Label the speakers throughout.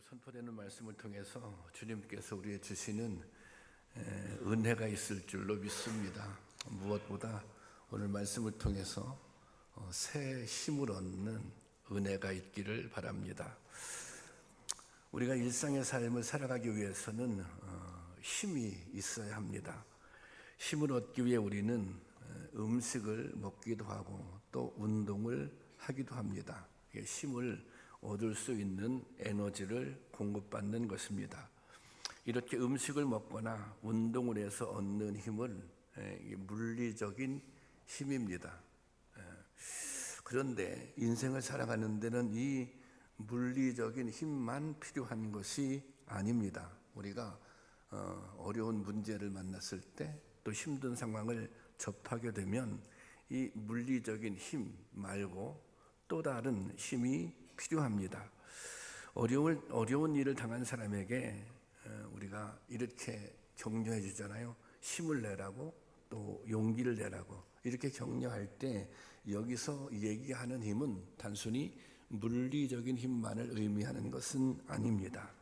Speaker 1: 선포되는 말씀을 통해서 주님께서 우리에게 주시는 은혜가 있을 줄로 믿습니다. 무엇보다 오늘 말씀을 통해서 새 힘을 얻는 은혜가 있기를 바랍니다. 우리가 일상의 삶을 살아가기 위해서는 힘이 있어야 합니다. 힘을 얻기 위해 우리는 음식을 먹기도 하고 또 운동을 하기도 합니다. 힘을 얻을 수 있는 에너지를 공급받는 것입니다. 이렇게 음식을 먹거나 운동을 해서 얻는 힘은 물리적인 힘입니다. 그런데 인생을 살아가는 데는 이 물리적인 힘만 필요한 것이 아닙니다. 우리가 어려운 문제를 만났을 때 또 힘든 상황을 접하게 되면 이 물리적인 힘 말고 또 다른 힘이 필요합니다. 어려운 일을 당한 사람에게 우리가 이렇게 격려해 주잖아요. 힘을 내라고, 또 용기를 내라고. 이렇게 격려할 때 여기서 얘기하는 힘은 단순히 물리적인 힘만을 의미하는 것은 아닙니다.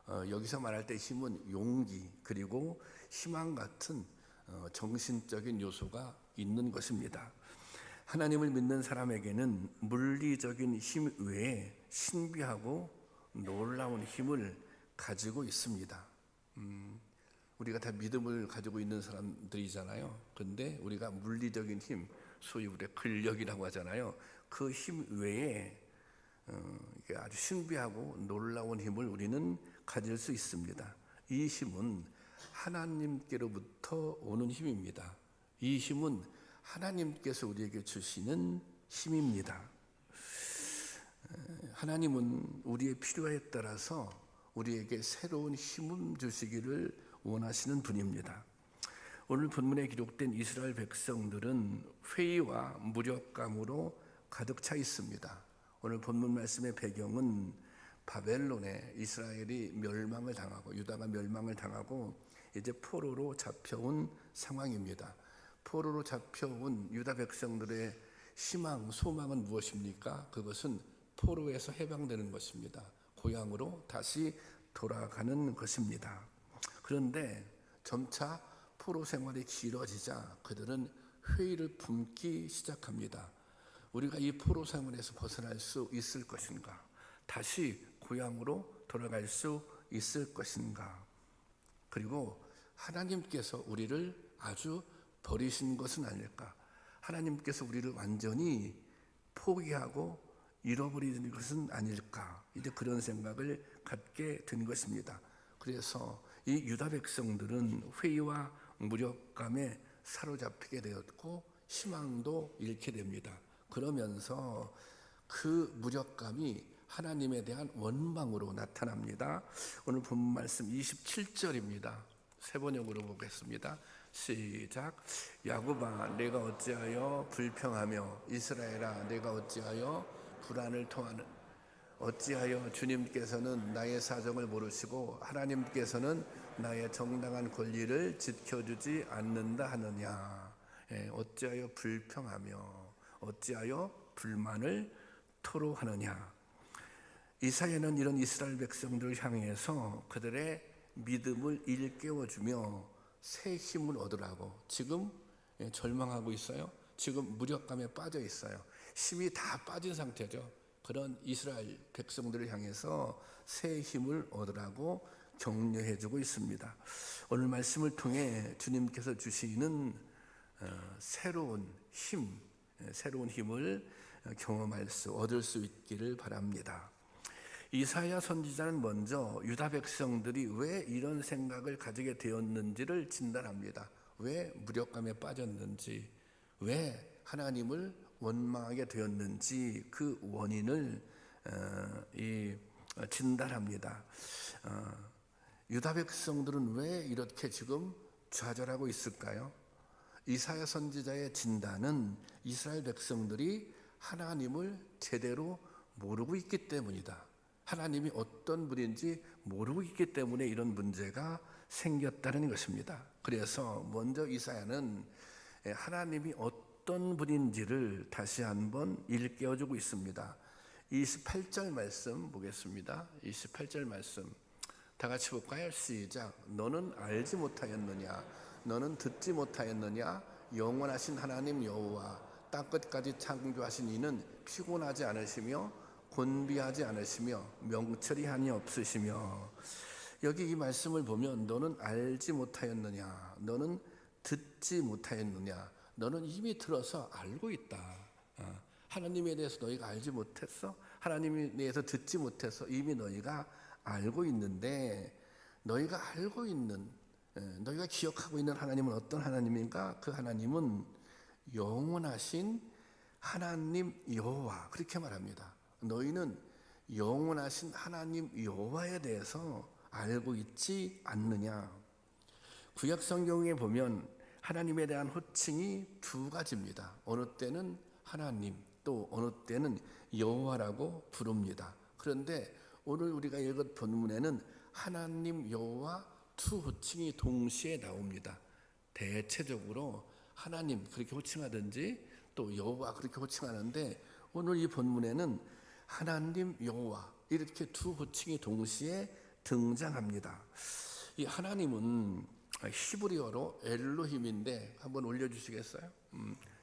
Speaker 1: 여기서 말할 때 힘은 용기 그리고 희망 같은 정신적인 요소가 있는 것입니다. 하나님을 믿는 사람에게는 물리적인 힘 외에 신비하고 놀라운 힘을 가지고 있습니다. 우리가 다 믿음을 가지고 있는 사람들이잖아요. 그런데 우리가 물리적인 힘, 소위 우리가 근력이라고 하잖아요. 그 힘 외에 아주 신비하고 놀라운 힘을 우리는 가질 수 있습니다. 이 힘은 하나님께로부터 오는 힘입니다. 이 힘은 하나님께서 우리에게 주시는 힘입니다. 하나님은 우리의 필요에 따라서 우리에게 새로운 힘을 주시기를 원하시는 분입니다. 오늘 본문에 기록된 이스라엘 백성들은 회의와 무력감으로 가득 차 있습니다. 오늘 본문 말씀의 배경은 바벨론에 이스라엘이 멸망을 당하고 유다가 멸망을 당하고 이제 포로로 잡혀온 상황입니다. 포로로 잡혀온 유다 백성들의 희망, 소망은 무엇입니까? 그것은 포로에서 해방되는 것입니다. 고향으로 다시 돌아가는 것입니다. 그런데 점차 포로 생활이 길어지자 그들은 회의를 품기 시작합니다. 우리가 이 포로 생활에서 벗어날 수 있을 것인가? 다시 고향으로 돌아갈 수 있을 것인가? 그리고 하나님께서 우리를 아주 버리신 것은 아닐까? 하나님께서 우리를 완전히 포기하고 잃어버리는 것은 아닐까? 이제 그런 생각을 갖게 된 것입니다. 그래서 이 유다 백성들은 회의와 무력감에 사로잡히게 되었고 희망도 잃게 됩니다. 그러면서 그 무력감이 하나님에 대한 원망으로 나타납니다. 오늘 본 말씀 27절입니다. 세 번역으로 보겠습니다. 시작. 야곱아 내가 어찌하여 불평하며 이스라엘아 내가 어찌하여 불안을 토하는 어찌하여 주님께서는 나의 사정을 모르시고 하나님께서는 나의 정당한 권리를 지켜주지 않는다 하느냐. 어찌하여 불평하며 어찌하여 불만을 토로하느냐. 이사야는 이런 이스라엘 백성들을 향해서 그들의 믿음을 일깨워주며 새 힘을 얻으라고 지금 절망하고 있어요. 지금 무력감에 빠져 있어요. 힘이 다 빠진 상태죠. 그런 이스라엘 백성들을 향해서 새 힘을 얻으라고 격려해주고 있습니다. 오늘 말씀을 통해 주님께서 주시는 새로운 힘을 경험할 수, 얻을 수 있기를 바랍니다. 이사야 선지자는 먼저 유다 백성들이 왜 이런 생각을 가지게 되었는지를 진단합니다. 왜 무력감에 빠졌는지, 왜 하나님을 원망하게 되었는지 그 원인을 진단합니다. 유다 백성들은 왜 이렇게 지금 좌절하고 있을까요? 이사야 선지자의 진단은 이스라엘 백성들이 하나님을 제대로 모르고 있기 때문이다. 하나님이 어떤 분인지 모르고 있기 때문에 이런 문제가 생겼다는 것입니다. 그래서 먼저 이사야는 하나님이 어떤 분인지를 다시 한번 일깨워주고 있습니다. 28절 말씀 보겠습니다. 28절 말씀 다 같이 볼까요? 시작. 너는 알지 못하였느냐? 너는 듣지 못하였느냐? 영원하신 하나님 여호와 땅 끝까지 창조하신 이는 피곤하지 않으시며 곤비하지 않으시며 명철이 한이 없으시며. 여기 이 말씀을 보면 너는 알지 못하였느냐? 너는 듣지 못하였느냐? 너는 이미 들어서 알고 있다. 하나님에 대해서 너희가 알지 못했어? 하나님에 대해서 듣지 못해서 이미 너희가 알고 있는데, 너희가 알고 있는, 너희가 기억하고 있는 하나님은 어떤 하나님인가? 그 하나님은 영원하신 하나님 여호와, 그렇게 말합니다. 너희는 영원하신 하나님 여호와에 대해서 알고 있지 않느냐? 구약 성경에 보면 하나님에 대한 호칭이 두 가지입니다. 어느 때는 하나님, 또 어느 때는 여호와라고 부릅니다. 그런데 오늘 우리가 읽은 본문에는 하나님 여호와 두 호칭이 동시에 나옵니다. 대체적으로 하나님 그렇게 호칭하든지 또 여호와 그렇게 호칭하는데, 오늘 이 본문에는 하나님 여호와 이렇게 두 호칭이 동시에 등장합니다. 이 하나님은 히브리어로 엘로힘인데, 한번 올려주시겠어요?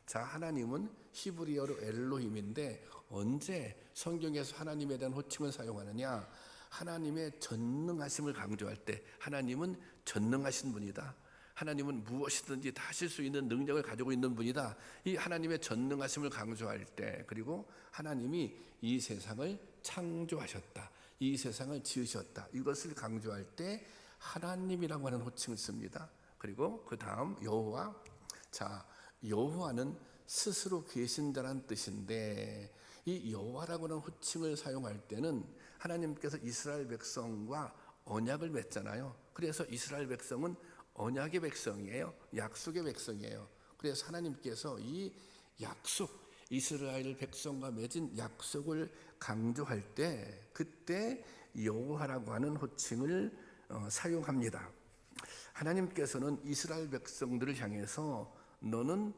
Speaker 1: 자, 하나님은 히브리어로 엘로힘인데 언제 성경에서 하나님에 대한 호칭을 사용하느냐? 하나님의 전능하심을 강조할 때 하나님은 전능하신 분이다. 하나님은 무엇이든지 다 하실 수 있는 능력을 가지고 있는 분이다. 이 하나님의 전능하심을 강조할 때, 그리고 하나님이 이 세상을 창조하셨다, 이 세상을 지으셨다, 이것을 강조할 때 하나님이라고 하는 호칭을 씁니다. 그리고 그 다음 여호와. 자, 여호와는 스스로 계신다는 뜻인데, 이 여호와라고 하는 호칭을 사용할 때는 하나님께서 이스라엘 백성과 언약을 맺잖아요. 그래서 이스라엘 백성은 언약의 백성이에요. 약속의 백성이에요. 그래서 하나님께서 이 약속, 이스라엘 백성과 맺은 약속을 강조할 때, 그때 여호와라고 하는 호칭을 사용합니다. 하나님께서는 이스라엘 백성들을 향해서 너는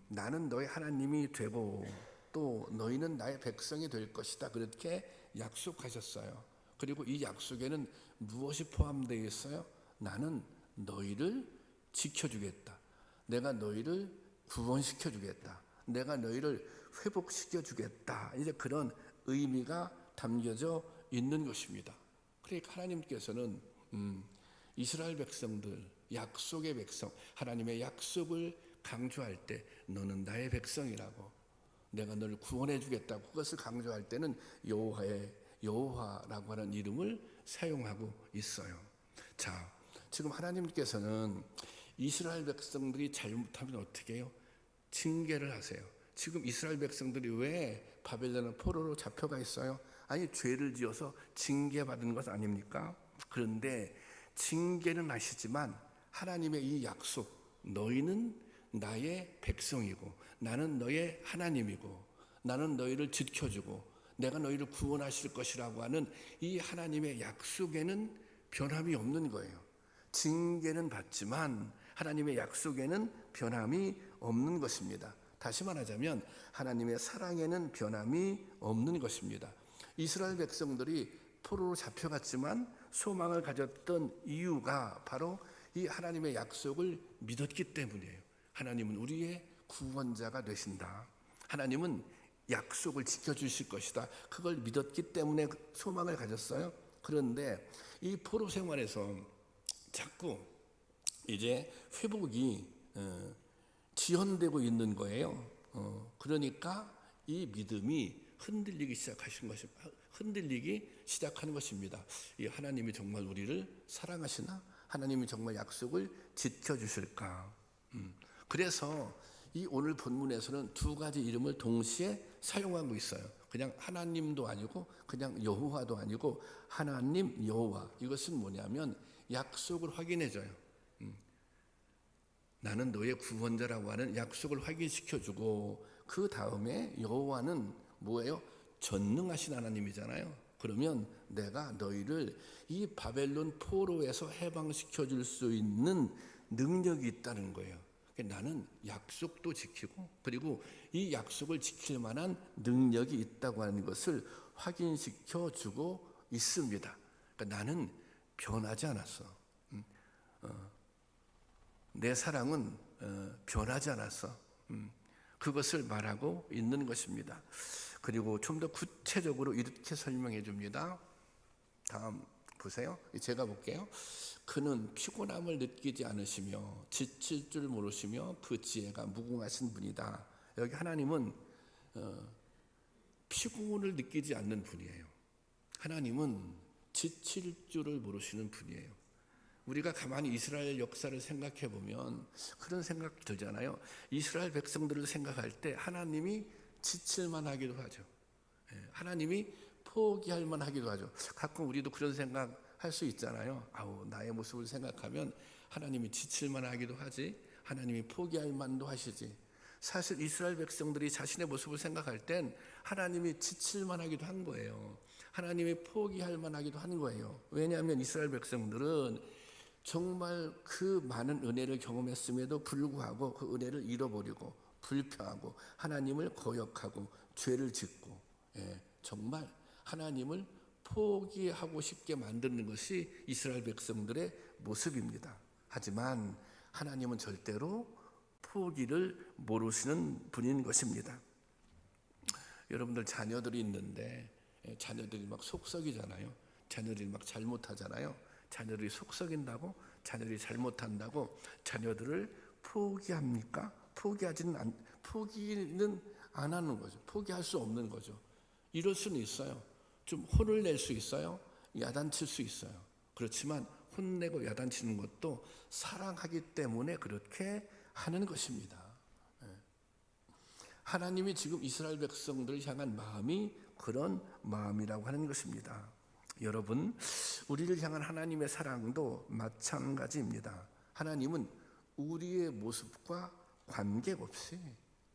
Speaker 1: 나는 너의 하나님이 되고 또 너희는 나의 백성이 될 것이다, 그렇게 약속하셨어요. 그리고 이 약속에는 무엇이 포함되어 있어요? 나는 너희를 지켜주겠다, 내가 너희를 구원시켜주겠다, 내가 너희를 회복시켜주겠다, 이제 그런 의미가 담겨져 있는 것입니다. 그러니까 하나님께서는 이스라엘 백성들, 약속의 백성, 하나님의 약속을 강조할 때 너는 나의 백성이라고, 내가 너를 구원해 주겠다고, 그것을 강조할 때는 여호와라고 하는 이름을 사용하고 있어요. 자, 지금 하나님께서는 이스라엘 백성들이 잘못하면 어떻게 해요? 징계를 하세요. 지금 이스라엘 백성들이 왜 바벨론 포로로 잡혀가 있어요? 아니, 죄를 지어서 징계받은 것 아닙니까? 그런데 징계는 하시지만 하나님의 이 약속, 너희는 나의 백성이고 나는 너의 하나님이고 나는 너희를 지켜주고 내가 너희를 구원하실 것이라고 하는 이 하나님의 약속에는 변함이 없는 거예요. 징계는 받지만 하나님의 약속에는 변함이 없는 것입니다. 다시 말하자면 하나님의 사랑에는 변함이 없는 것입니다. 이스라엘 백성들이 포로로 잡혀갔지만 소망을 가졌던 이유가 바로 이 하나님의 약속을 믿었기 때문이에요. 하나님은 우리의 구원자가 되신다, 하나님은 약속을 지켜주실 것이다, 그걸 믿었기 때문에 소망을 가졌어요. 그런데 이 포로 생활에서 자꾸 이제 회복이 지연되고 있는 거예요. 그러니까 이 믿음이 흔들리기 시작하는 것입니다. 이 하나님이 정말 우리를 사랑하시나? 하나님이 정말 약속을 지켜주실까? 그래서 이 오늘 본문에서는 두 가지 이름을 동시에 사용하고 있어요. 그냥 하나님도 아니고 그냥 여호와도 아니고 하나님 여호와. 이것은 뭐냐면 약속을 확인해줘요. 나는 너의 구원자라고 하는 약속을 확인시켜주고, 그 다음에 여호와는 뭐예요? 전능하신 하나님이잖아요. 그러면 내가 너희를 이 바벨론 포로에서 해방시켜 줄 수 있는 능력이 있다는 거예요. 나는 약속도 지키고 그리고 이 약속을 지킬 만한 능력이 있다고 하는 것을 확인시켜 주고 있습니다. 그러니까 나는 변하지 않았어. 내 사랑은 변하지 않았어. 그것을 말하고 있는 것입니다. 그리고 좀 더 구체적으로 이렇게 설명해 줍니다. 다음 보세요. 제가 볼게요. 그는 피곤함을 느끼지 않으시며 지칠 줄 모르시며 그 지혜가 무궁하신 분이다. 여기 하나님은 피곤을 느끼지 않는 분이에요. 하나님은 지칠 줄을 모르시는 분이에요. 우리가 가만히 이스라엘 역사를 생각해 보면 그런 생각 들잖아요. 이스라엘 백성들을 생각할 때 하나님이 지칠만 하기도 하죠. 하나님이 포기할 만 하기도 하죠. 가끔 우리도 그런 생각 할 수 있잖아요. 아우, 나의 모습을 생각하면 하나님이 지칠만 하기도 하지, 하나님이 포기할 만도 하시지. 사실 이스라엘 백성들이 자신의 모습을 생각할 땐 하나님이 지칠만 하기도 한 거예요. 하나님이 포기할 만 하기도 한 거예요. 왜냐하면 이스라엘 백성들은 정말 그 많은 은혜를 경험했음에도 불구하고 그 은혜를 잃어버리고 불평하고 하나님을 거역하고 죄를 짓고, 정말 하나님을 포기하고 싶게 만드는 것이 이스라엘 백성들의 모습입니다. 하지만 하나님은 절대로 포기를 모르시는 분인 것입니다. 여러분들 자녀들이 있는데 자녀들이 막 속썩이잖아요. 자녀들이 막 잘못하잖아요. 자녀들이 속썩인다고, 자녀들이 잘못한다고 자녀들을 포기합니까? 포기는 안 하는 거죠. 포기할 수 없는 거죠. 이럴 수는 있어요. 좀 혼을 낼 수 있어요. 야단칠 수 있어요. 그렇지만 혼내고 야단치는 것도 사랑하기 때문에 그렇게 하는 것입니다. 하나님이 지금 이스라엘 백성들을 향한 마음이 그런 마음이라고 하는 것입니다. 여러분, 우리를 향한 하나님의 사랑도 마찬가지입니다. 하나님은 우리의 모습과 관계없이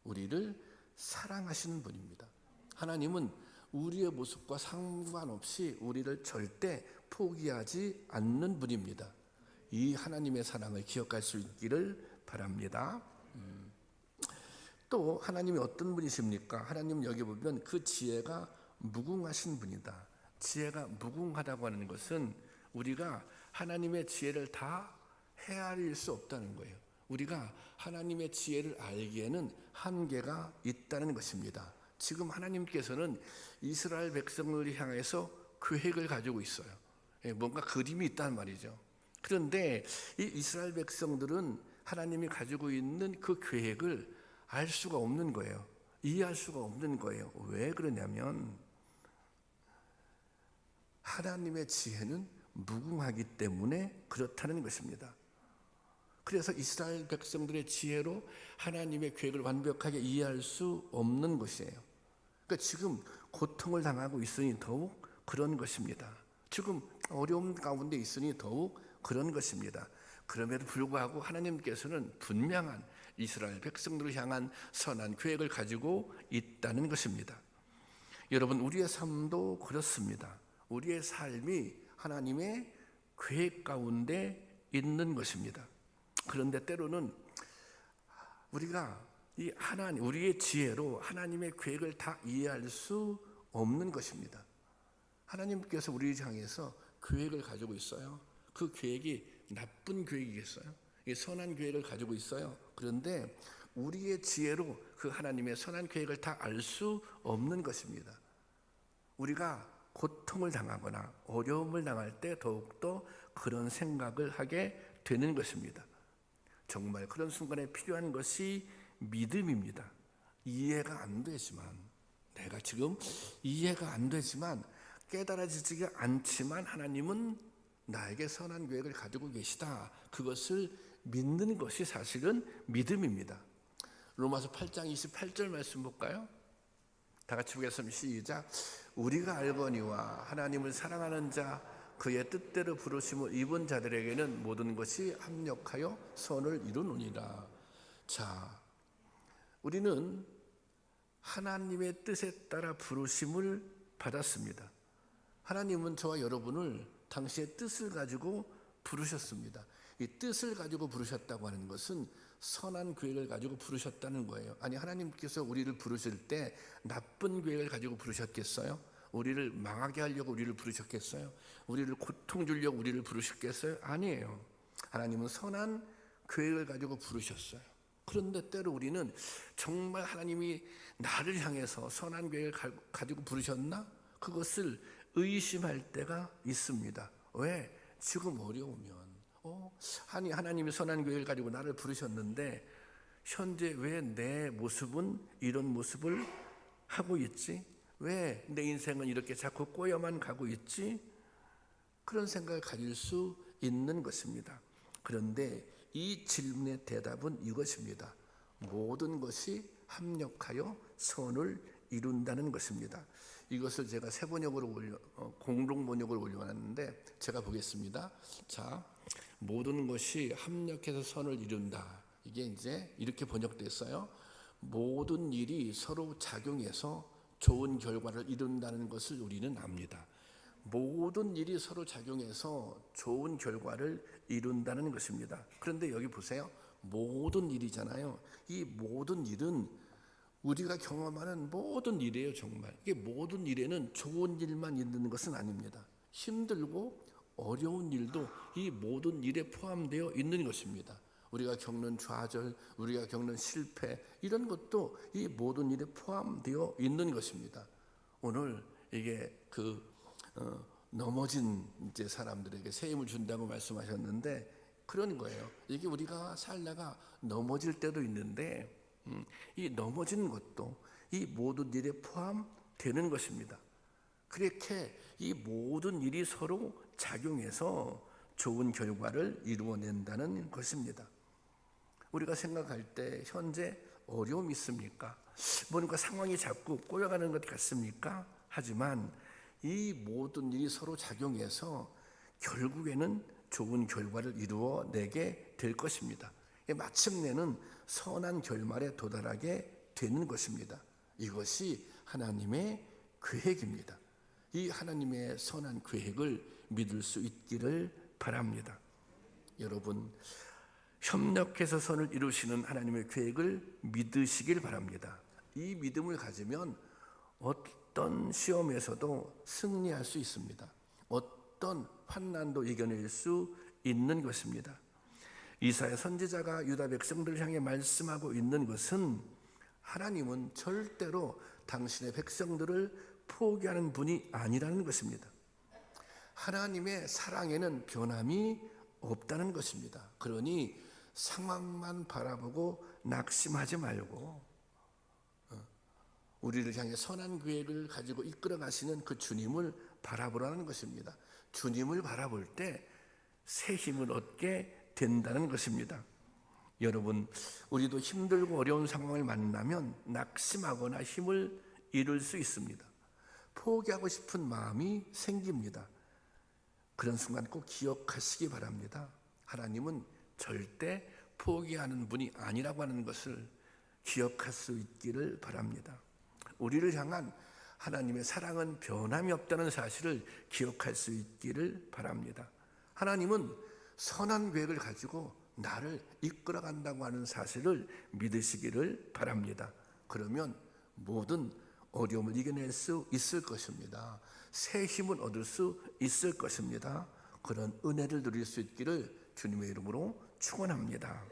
Speaker 1: 우리를 사랑하시는 분입니다. 하나님은 우리의 모습과 상관없이 우리를 절대 포기하지 않는 분입니다. 이 하나님의 사랑을 기억할 수 있기를 바랍니다. 또 하나님이 어떤 분이십니까? 하나님 여기 보면 그 지혜가 무궁하신 분이다. 지혜가 무궁하다고 하는 것은 우리가 하나님의 지혜를 다 헤아릴 수 없다는 거예요. 우리가 하나님의 지혜를 알기에는 한계가 있다는 것입니다. 지금 하나님께서는 이스라엘 백성을 향해서 계획을 가지고 있어요. 뭔가 그림이 있단 말이죠. 그런데 이 이스라엘 백성들은 하나님이 가지고 있는 그 계획을 알 수가 없는 거예요. 이해할 수가 없는 거예요. 왜 그러냐면 하나님의 지혜는 무궁하기 때문에 그렇다는 것입니다. 그래서 이스라엘 백성들의 지혜로 하나님의 계획을 완벽하게 이해할 수 없는 것이에요. 그러니까 지금 고통을 당하고 있으니 더욱 그런 것입니다. 지금 어려움 가운데 있으니 더욱 그런 것입니다. 그럼에도 불구하고 하나님께서는 분명한 이스라엘 백성들을 향한 선한 계획을 가지고 있다는 것입니다. 여러분, 우리의 삶도 그렇습니다. 우리의 삶이 하나님의 계획 가운데 있는 것입니다. 그런데 때로는 우리가 우리의 지혜로 하나님의 계획을 다 이해할 수 없는 것입니다. 하나님께서 우리를 향해서 계획을 가지고 있어요. 그 계획이 나쁜 계획이겠어요? 선한 계획을 가지고 있어요. 그런데 우리의 지혜로 그 하나님의 선한 계획을 다 알 수 없는 것입니다. 우리가 고통을 당하거나 어려움을 당할 때 더욱더 그런 생각을 하게 되는 것입니다. 정말 그런 순간에 필요한 것이 믿음입니다. 이해가 안 되지만, 내가 지금 이해가 안 되지만, 깨달아지지가 않지만 하나님은 나에게 선한 계획을 가지고 계시다. 그것을 믿는 것이 사실은 믿음입니다. 로마서 8장 28절 말씀 볼까요? 다 같이 보겠습니다. 시작. 우리가 알거니와 하나님을 사랑하는 자 그의 뜻대로 부르심을 입은 자들에게는 모든 것이 합력하여 선을 이루느니라. 자, 우리는 하나님의 뜻에 따라 부르심을 받았습니다. 하나님은 저와 여러분을 당시의 뜻을 가지고 부르셨습니다. 이 뜻을 가지고 부르셨다고 하는 것은 선한 계획을 가지고 부르셨다는 거예요. 아니, 하나님께서 우리를 부르실 때 나쁜 계획을 가지고 부르셨겠어요? 우리를 망하게 하려고 우리를 부르셨겠어요? 우리를 고통 주려고 우리를 부르셨겠어요? 아니에요. 하나님은 선한 계획을 가지고 부르셨어요. 그런데 때로 우리는 정말 하나님이 나를 향해서 선한 계획을 가지고 부르셨나? 그것을 의심할 때가 있습니다. 왜? 지금 어려우면 아니, 하나님이 선한 계획을 가지고 나를 부르셨는데 현재 왜 내 모습은 이런 모습을 하고 있지? 왜 내 인생은 이렇게 자꾸 꼬여만 가고 있지? 그런 생각을 가질 수 있는 것입니다. 그런데 이 질문의 대답은 이것입니다. 모든 것이 합력하여 선을 이룬다는 것입니다. 이것을 제가 새 번역으로 공동 번역으로 올려놨는데 제가 보겠습니다. 자, 모든 것이 합력해서 선을 이룬다. 이게 이제 이렇게 번역됐어요. 모든 일이 서로 작용해서 좋은 결과를 이룬다는 것을 우리는 압니다. 모든 일이 서로 작용해서 좋은 결과를 이룬다는 것입니다. 그런데 여기 보세요. 모든 일이잖아요. 이 모든 일은 우리가 경험하는 모든 일이에요. 정말 이게 모든 일에는 좋은 일만 있는 것은 아닙니다. 힘들고 어려운 일도 이 모든 일에 포함되어 있는 것입니다. 우리가 겪는 좌절, 우리가 겪는 실패, 이런 것도 이 모든 일에 포함되어 있는 것입니다. 오늘 이게 넘어진 이제 사람들에게 새 힘을 준다고 말씀하셨는데 그런 거예요. 이게 우리가 살다가 넘어질 때도 있는데 이 넘어지는 것도 이 모든 일에 포함되는 것입니다. 그렇게 이 모든 일이 서로 작용해서 좋은 결과를 이루어낸다는 것입니다. 우리가 생각할 때 현재 어려움이 있습니까? 뭔가 상황이 자꾸 꼬여가는 것 같습니까? 하지만 이 모든 일이 서로 작용해서 결국에는 좋은 결과를 이루어내게 될 것입니다. 마침내는 선한 결말에 도달하게 되는 것입니다. 이것이 하나님의 계획입니다. 이 하나님의 선한 계획을 믿을 수 있기를 바랍니다. 여러분, 협력해서 선을 이루시는 하나님의 계획을 믿으시길 바랍니다. 이 믿음을 가지면 어떤 시험에서도 승리할 수 있습니다. 어떤 환난도 이겨낼 수 있는 것입니다. 이사야 선지자가 유다 백성들을 향해 말씀하고 있는 것은 하나님은 절대로 당신의 백성들을 포기하는 분이 아니라는 것입니다. 하나님의 사랑에는 변함이 없다는 것입니다. 그러니 상황만 바라보고 낙심하지 말고 우리를 향해 선한 계획을 가지고 이끌어 가시는 그 주님을 바라보라는 것입니다. 주님을 바라볼 때 새 힘을 얻게 된다는 것입니다. 여러분, 우리도 힘들고 어려운 상황을 만나면 낙심하거나 힘을 잃을 수 있습니다. 포기하고 싶은 마음이 생깁니다. 그런 순간 꼭 기억하시기 바랍니다. 하나님은 절대 포기하는 분이 아니라고 하는 것을 기억할 수 있기를 바랍니다. 우리를 향한 하나님의 사랑은 변함이 없다는 사실을 기억할 수 있기를 바랍니다. 하나님은 선한 계획을 가지고 나를 이끌어 간다고 하는 사실을 믿으시기를 바랍니다. 그러면 모든 어려움을 이겨낼 수 있을 것입니다. 새 힘을 얻을 수 있을 것입니다. 그런 은혜를 누릴 수 있기를 주님의 이름으로 축원합니다.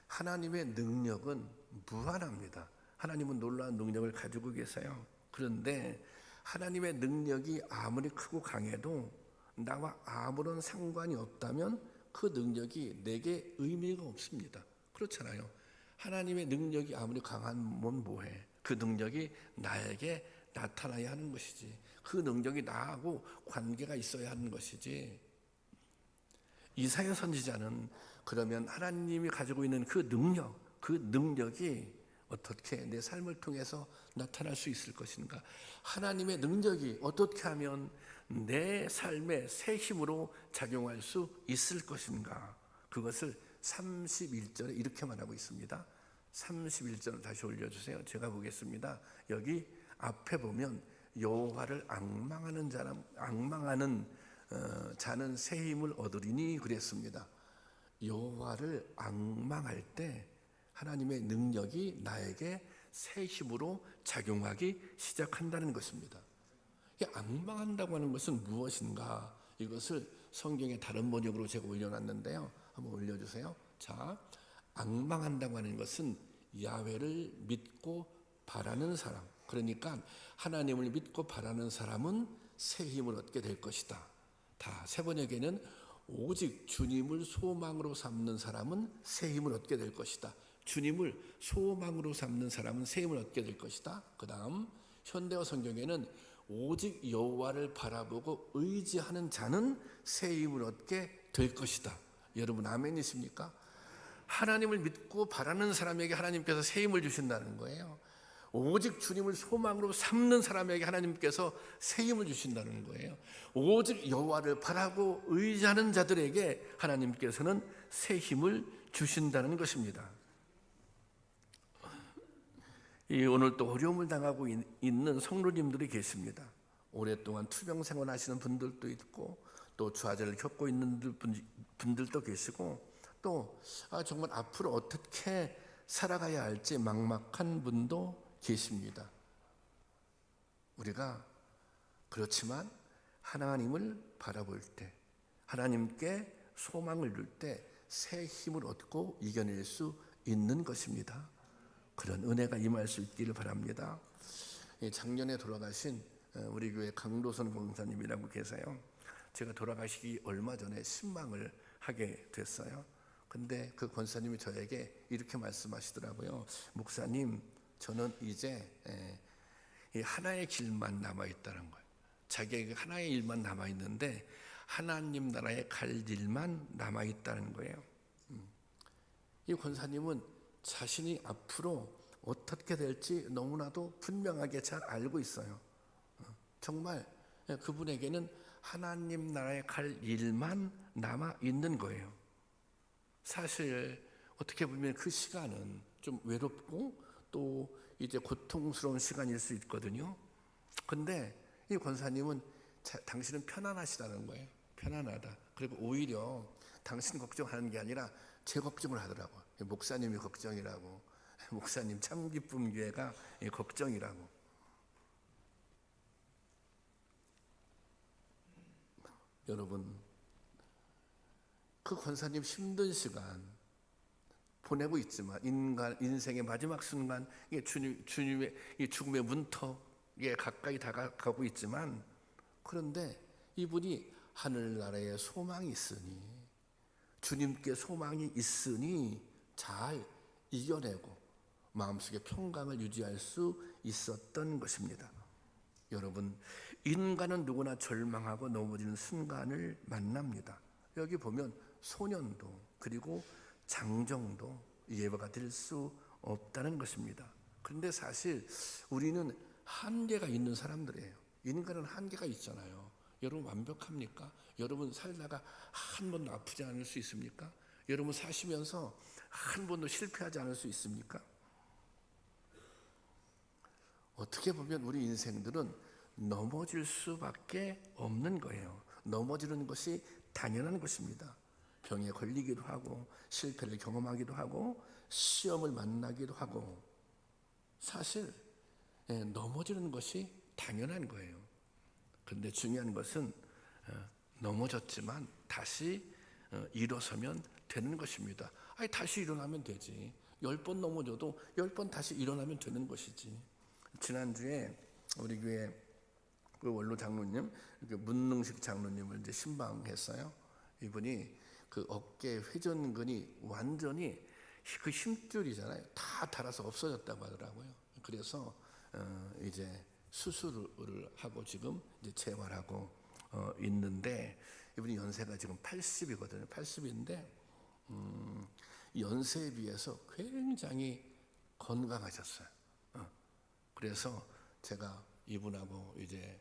Speaker 1: 하나님의 능력은 무한합니다. 하나님은 놀라운 능력을 가지고 계세요. 그런데 하나님의 능력이 아무리 크고 강해도 나와 아무런 상관이 없다면 그 능력이 내게 의미가 없습니다. 그렇잖아요. 하나님의 능력이 아무리 강하면 뭐해? 그 능력이 나에게 나타나야 하는 것이지. 그 능력이 나하고 관계가 있어야 하는 것이지. 이사야 선지자는 그러면 하나님이 가지고 있는 그 능력이 어떻게 내 삶을 통해서 나타날 수 있을 것인가? 하나님의 능력이 어떻게 하면 내 삶에 새 힘으로 작용할 수 있을 것인가? 그것을 31절에 이렇게 말하고 있습니다. 31절 다시 올려주세요. 제가 보겠습니다. 여기 앞에 보면 여호와를 앙망하는 자는 새 힘을 얻으리니 그랬습니다. 여호와를 앙망할 때 하나님의 능력이 나에게 새 힘으로 작용하기 시작한다는 것입니다. 이 앙망한다고 하는 것은 무엇인가? 이것을 성경의 다른 번역으로 제가 올려놨는데요. 한번 올려주세요. 자, 앙망한다고 하는 것은 야훼를 믿고 바라는 사람, 그러니까 하나님을 믿고 바라는 사람은 새 힘을 얻게 될 것이다. 다 새 번역에는 오직 주님을 소망으로 삼는 사람은 새 힘을 얻게 될 것이다. 주님을 소망으로 삼는 사람은 새 힘을 얻게 될 것이다. 그 다음 현대어 성경에는 오직 여호와를 바라보고 의지하는 자는 새 힘을 얻게 될 것이다. 여러분 아멘이십니까? 하나님을 믿고 바라는 사람에게 하나님께서 새 힘을 주신다는 거예요. 오직 주님을 소망으로 삼는 사람에게 하나님께서 새 힘을 주신다는 거예요. 오직 여호와를 바라고 의지하는 자들에게 하나님께서는 새 힘을 주신다는 것입니다. 오늘 또 어려움을 당하고 있는 성도님들이 계십니다. 오랫동안 투병 생활하시는 분들도 있고 또 좌절을 겪고 있는 분들도 계시고 또 정말 앞으로 어떻게 살아가야 할지 막막한 분도 계십니다. 우리가 그렇지만 하나님을 바라볼 때, 하나님께 소망을 둘 때 새 힘을 얻고 이겨낼 수 있는 것입니다. 그런 은혜가 임할 수 있기를 바랍니다. 작년에 돌아가신 우리 교회 강도선 권사님이라고 계세요. 제가 돌아가시기 얼마 전에 신방을 하게 됐어요. 근데 그 권사님이 저에게 이렇게 말씀하시더라고요. 목사님, 저는 이제 하나의 길만 남아있다는 거예요. 자기에게 하나의 일만 남아있는데 하나님 나라에 갈 일만 남아있다는 거예요. 이 권사님은 자신이 앞으로 어떻게 될지 너무나도 분명하게 잘 알고 있어요. 정말 그분에게는 하나님 나라에 갈 일만 남아있는 거예요. 사실 어떻게 보면 그 시간은 좀 외롭고 또 이제 고통스러운 시간일 수 있거든요. 근데 이 권사님은 당신은 편안하시다는 거예요. 편안하다. 그리고 오히려 당신 걱정하는 게 아니라 제 걱정을 하더라고요. 목사님이 걱정이라고. 목사님 참기쁨 교회가 걱정이라고. 여러분, 그 권사님 힘든 시간 보내고 있지만 인생의 마지막 순간 주님의 이 죽음의 문턱에 가까이 다가가고 있지만 그런데 이분이 하늘나라에 소망이 있으니 주님께 소망이 있으니 잘 이겨내고 마음속에 평강을 유지할 수 있었던 것입니다. 여러분, 인간은 누구나 절망하고 넘어지는 순간을 만납니다. 여기 보면 소년도 그리고 장정도 예외가 될 수 없다는 것입니다. 그런데 사실 우리는 한계가 있는 사람들이에요. 인간은 한계가 있잖아요. 여러분 완벽합니까? 여러분 살다가 한 번도 아프지 않을 수 있습니까? 여러분 사시면서 한 번도 실패하지 않을 수 있습니까? 어떻게 보면 우리 인생들은 넘어질 수밖에 없는 거예요. 넘어지는 것이 당연한 것입니다. 병에 걸리기도 하고 실패를 경험하기도 하고 시험을 만나기도 하고 사실 넘어지는 것이 당연한 거예요. 그런데 중요한 것은 넘어졌지만 다시 일어서면 되는 것입니다. 아니 다시 일어나면 되지. 10번 넘어져도 10번 다시 일어나면 되는 것이지. 지난주에 우리 교회 그 원로 장로님, 문능식 장로님을 이제 신방했어요. 이분이 그 어깨 회전근이 완전히 그 힘줄이잖아요. 다 닳아서 없어졌다고 하더라고요. 그래서 이제 수술을 하고 지금 이제 재활하고 있는데 이분이 연세가 지금 80이거든요. 80인데 연세에 비해서 굉장히 건강하셨어요. 그래서 제가 이분하고 이제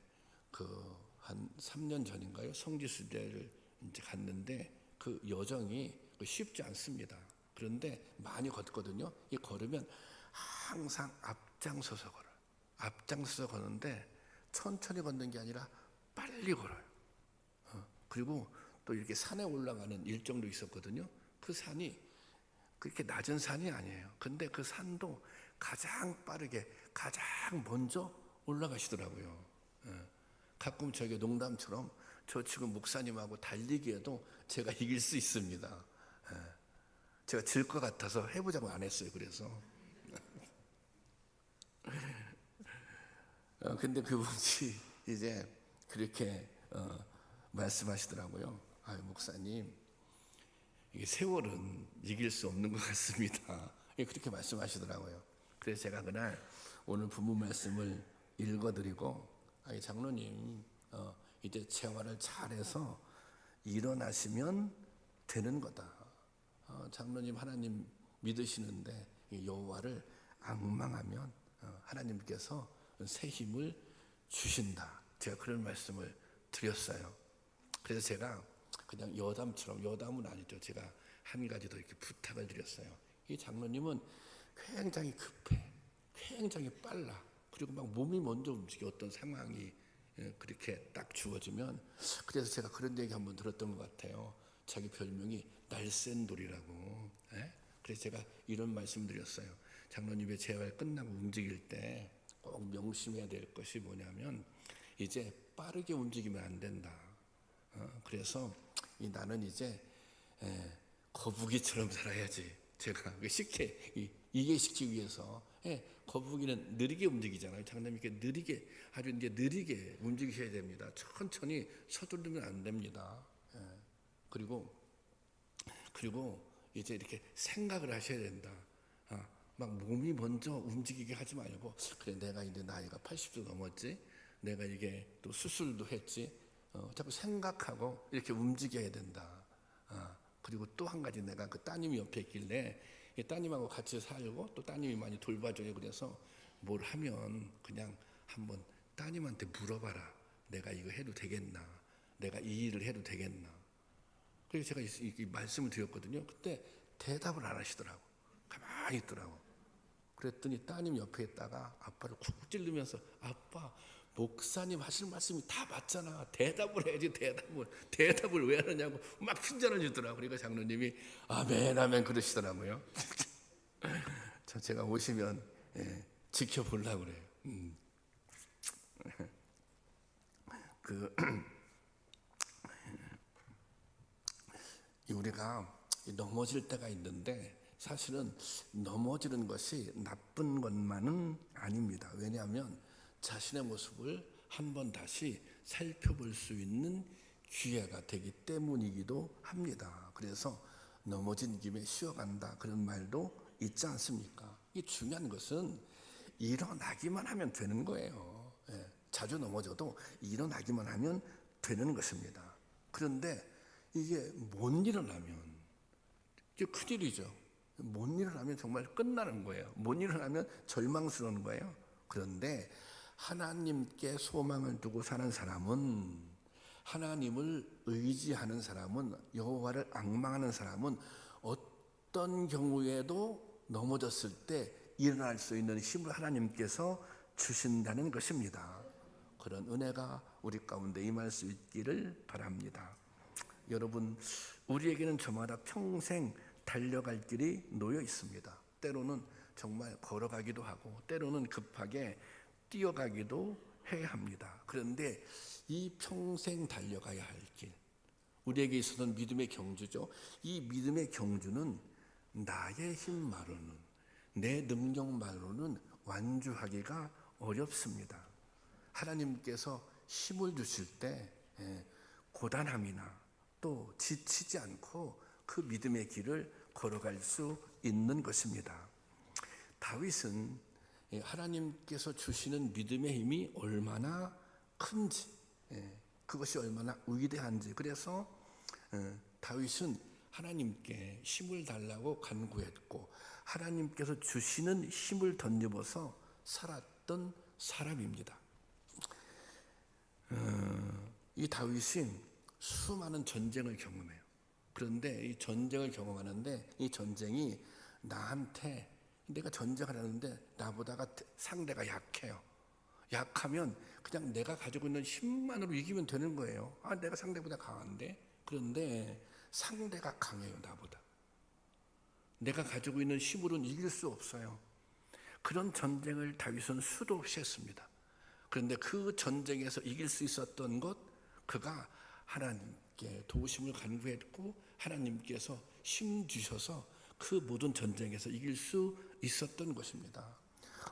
Speaker 1: 그 한 3년 전인가요? 성지순례를 이제 갔는데 그 여정이 쉽지 않습니다. 그런데 많이 걷거든요. 이 걸으면 항상 앞장서서 걸어요. 앞장서서 걷는데 천천히 걷는 게 아니라 빨리 걸어요. 그리고 또 이렇게 산에 올라가는 일정도 있었거든요. 그 산이 그렇게 낮은 산이 아니에요. 근데 그 산도 가장 빠르게 가장 먼저 올라가시더라고요. 가끔 저게 농담처럼 저 지금 목사님하고 달리기에도 제가 이길 수 있습니다. 제가 질 것 같아서 해보자고 안 했어요. 그래서 근데 그분이 이제 그렇게 말씀하시더라고요. 아유, 목사님, 이게 세월은 이길 수 없는 것 같습니다. 그렇게 말씀하시더라고요. 그래서 제가 그날 오늘 본문 말씀을 읽어드리고, 아니, 장로님, 이제 재활을 잘해서 일어나시면 되는 거다. 장로님 하나님 믿으시는데 여호와를 앙망하면 하나님께서 새 힘을 주신다. 제가 그런 말씀을 드렸어요. 그래서 제가 그냥 여담처럼, 여담은 아니죠. 제가 한 가지 더 이렇게 부탁을 드렸어요. 이 장로님은 굉장히 급해, 굉장히 빨라. 그리고 막 몸이 먼저 움직여. 어떤 상황이 그렇게 딱 주어지면. 그래서 제가 그런 얘기 한번 들었던 것 같아요. 자기 별명이 날쌘돌이라고. 그래서 제가 이런 말씀 드렸어요. 장로님의 재활 끝나고 움직일 때 꼭 명심해야 될 것이 뭐냐면, 이제 빠르게 움직이면 안 된다. 그래서 나는 이제 거북이처럼 살아야지. 제가 이게 시키기 위해서, 거북이는 느리게 움직이잖아요. 장로님께 느리게, 아주 이제 느리게 움직이셔야 됩니다. 천천히 서두르면 안 됩니다. 그리고 이제 이렇게 생각을 하셔야 된다. 막 몸이 먼저 움직이게 하지 말고, 그래, 내가 이제 나이가 80도 넘었지, 내가 이게 또 수술도 했지, 자꾸 생각하고 이렇게 움직여야 된다. 그리고 또 한 가지, 내가 그 따님이 옆에 있길래 따님하고 같이 살고 또 따님이 많이 돌봐줘요. 그래서 뭘 하면 그냥 한번 따님한테 물어봐라. 내가 이거 해도 되겠나? 내가 이 일을 해도 되겠나? 그래서 제가 이 말씀을 드렸거든요. 그때 대답을 안 하시더라고. 가만히 있더라고. 그랬더니 따님 옆에 있다가 아빠를 쿡 찔르면서, 아빠, 목사님 하실 말씀이 다 맞잖아. 대답을 해야지. 대답을 왜 하느냐고 막 핀잔을 주더라고. 그러니까 장로님이 아멘 아멘 그러시더라고요. 제가 오시면 지켜보려고 그래요. 우리가 넘어질 때가 있는데, 사실은 넘어지는 것이 나쁜 것만은 아닙니다. 왜냐하면 자신의 모습을 한번 다시 살펴볼 수 있는 기회가 되기 때문이기도 합니다. 그래서 넘어진 김에 쉬어간다, 그런 말도 있지 않습니까? 이 중요한 것은 일어나기만 하면 되는 거예요. 자주 넘어져도 일어나기만 하면 되는 것입니다. 그런데 이게 못 일어나면 이게 큰일이죠. 못 일어나면 정말 끝나는 거예요. 못 일어나면 절망스러운 거예요. 그런데 하나님께 소망을 두고 사는 사람은, 하나님을 의지하는 사람은, 여호와를 앙망하는 사람은 어떤 경우에도 넘어졌을 때 일어날 수 있는 힘을 하나님께서 주신다는 것입니다. 그런 은혜가 우리 가운데 임할 수 있기를 바랍니다. 여러분, 우리에게는 저마다 평생 달려갈 길이 놓여 있습니다. 때로는 정말 걸어가기도 하고, 때로는 급하게 뛰어가기도 해야 합니다. 그런데 이 평생 달려가야 할 길, 우리에게 있어서는 믿음의 경주죠. 이 믿음의 경주는 나의 힘만으로는, 내 능력만으로는 완주하기가 어렵습니다. 하나님께서 힘을 주실 때 고단함이나 또 지치지 않고 그 믿음의 길을 걸어갈 수 있는 것입니다. 다윗은 하나님께서 주시는 믿음의 힘이 얼마나 큰지, 그것이 얼마나 위대한지, 그래서 다윗은 하나님께 힘을 달라고 간구했고, 하나님께서 주시는 힘을 덧입어서 살았던 사람입니다. 이 다윗이 수많은 전쟁을 경험해요. 그런데 이 전쟁을 경험하는데, 이 전쟁이 나한테, 내가 전쟁을 하는데 나보다가 상대가 약해요. 약하면 그냥 내가 가지고 있는 힘만으로 이기면 되는 거예요. 내가 상대보다 강한데. 그런데 상대가 강해요, 나보다. 내가 가지고 있는 힘으로는 이길 수 없어요. 그런 전쟁을 다윗은 수도 없이 했습니다. 그런데 그 전쟁에서 이길 수 있었던 것, 그가 하나님께 도우심을 간구했고 하나님께서 힘 주셔서 그 모든 전쟁에서 이길 수 있었던 것입니다.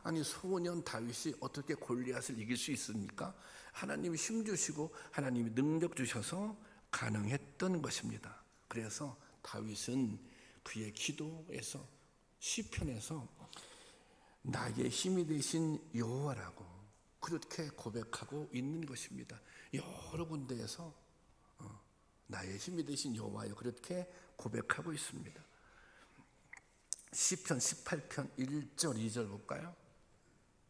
Speaker 1: 아니, 소년 다윗이 어떻게 골리앗을 이길 수 있습니까? 하나님이 힘 주시고 하나님이 능력 주셔서 가능했던 것입니다. 그래서 다윗은 그의 기도에서, 시편에서 나의 힘이 되신 여호와라고 그렇게 고백하고 있는 것입니다. 여러 군데에서 나의 힘이 되신 여호와여 그렇게 고백하고 있습니다. 시편 18편 1절 2절 볼까요?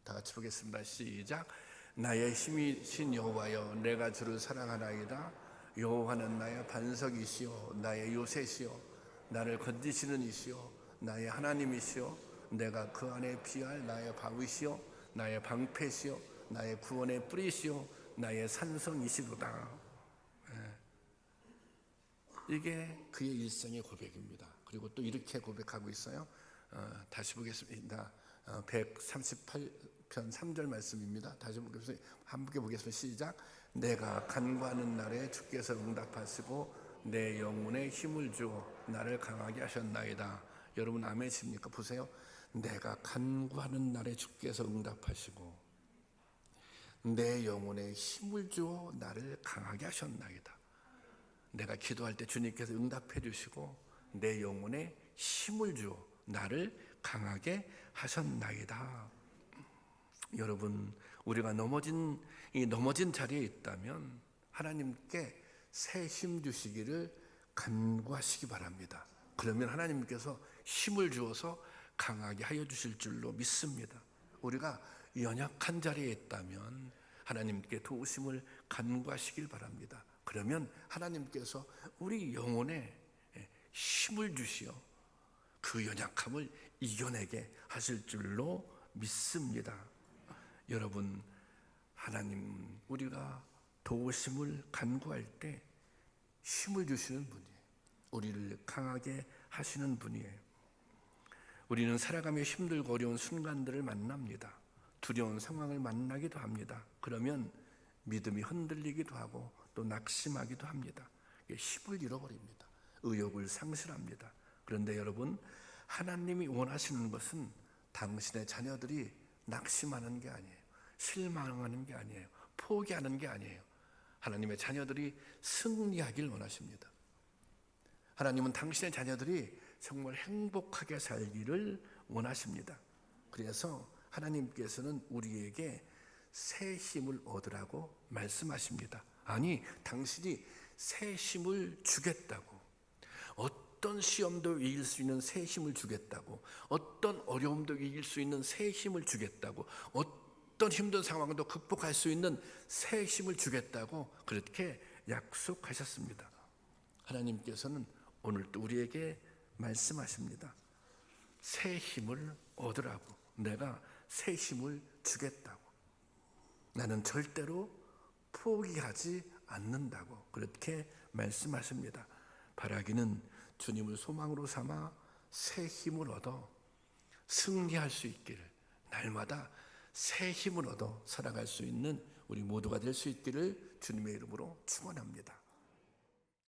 Speaker 1: 다 같이 보겠습니다. 시작. 나의 힘이신 여호와여 내가 주를 사랑하나이다. 여호와는 나의 반석이시요 나의 요새시요 나를 건지시는 이시요 나의 하나님이시요 내가 그 안에 피할 나의 바위시요 나의 방패시요 나의 구원의 뿌리시요 나의 산성이시로다. 이게 그의 일생의 고백입니다. 그리고 또 이렇게 고백하고 있어요. 다시 보겠습니다. 138편 3절 말씀입니다. 다시 보겠습니다. 함께 보겠습니다. 시작. 내가 간구하는 날에 주께서 응답하시고 내 영혼에 힘을 주어 나를 강하게 하셨나이다. 여러분 아멘이십니까? 보세요. 내가 간구하는 날에 주께서 응답하시고 내 영혼에 힘을 주어 나를 강하게 하셨나이다. 내가 기도할 때 주님께서 응답해 주시고 내 영혼에 힘을 주어 나를 강하게 하셨나이다. 여러분, 우리가 넘어진 자리에 있다면 하나님께 새 힘 주시기를 간구하시기 바랍니다. 그러면 하나님께서 힘을 주어서 강하게 하여 주실 줄로 믿습니다. 우리가 연약한 자리에 있다면 하나님께 도우심을 간구하시길 바랍니다. 그러면 하나님께서 우리 영혼에 힘을 주시어 그 연약함을 이겨내게 하실 줄로 믿습니다. 여러분, 하나님 우리가 도우심을 간구할 때 힘을 주시는 분이에요. 우리를 강하게 하시는 분이에요. 우리는 살아가며 힘들고 어려운 순간들을 만납니다. 두려운 상황을 만나기도 합니다. 그러면 믿음이 흔들리기도 하고 또 낙심하기도 합니다. 힘을 잃어버립니다. 의욕을 상실합니다. 그런데 여러분, 하나님이 원하시는 것은 당신의 자녀들이 낙심하는 게 아니에요. 실망하는 게 아니에요. 포기하는 게 아니에요. 하나님의 자녀들이 승리하길 원하십니다. 하나님은 당신의 자녀들이 정말 행복하게 살기를 원하십니다. 그래서 하나님께서는 우리에게 새 힘을 얻으라고 말씀하십니다. 아니, 당신이 새 힘을 주겠다고, 어떤 시험도 이길 수 있는 새 힘을 주겠다고, 어떤 어려움도 이길 수 있는 새 힘을 주겠다고, 어떤 힘든 상황도 극복할 수 있는 새 힘을 주겠다고 그렇게 약속하셨습니다. 하나님께서는 오늘도 우리에게 말씀하십니다. 새 힘을 얻으라고, 내가 새 힘을 주겠다고, 나는 절대로 포기하지 않는다고 그렇게 말씀하십니다. 바라기는 주님을 소망으로 삼아 새 힘을 얻어 승리할 수 있기를, 날마다 새 힘을 얻어 살아갈 수 있는 우리 모두가 될 수 있기를 주님의 이름으로 축원합니다.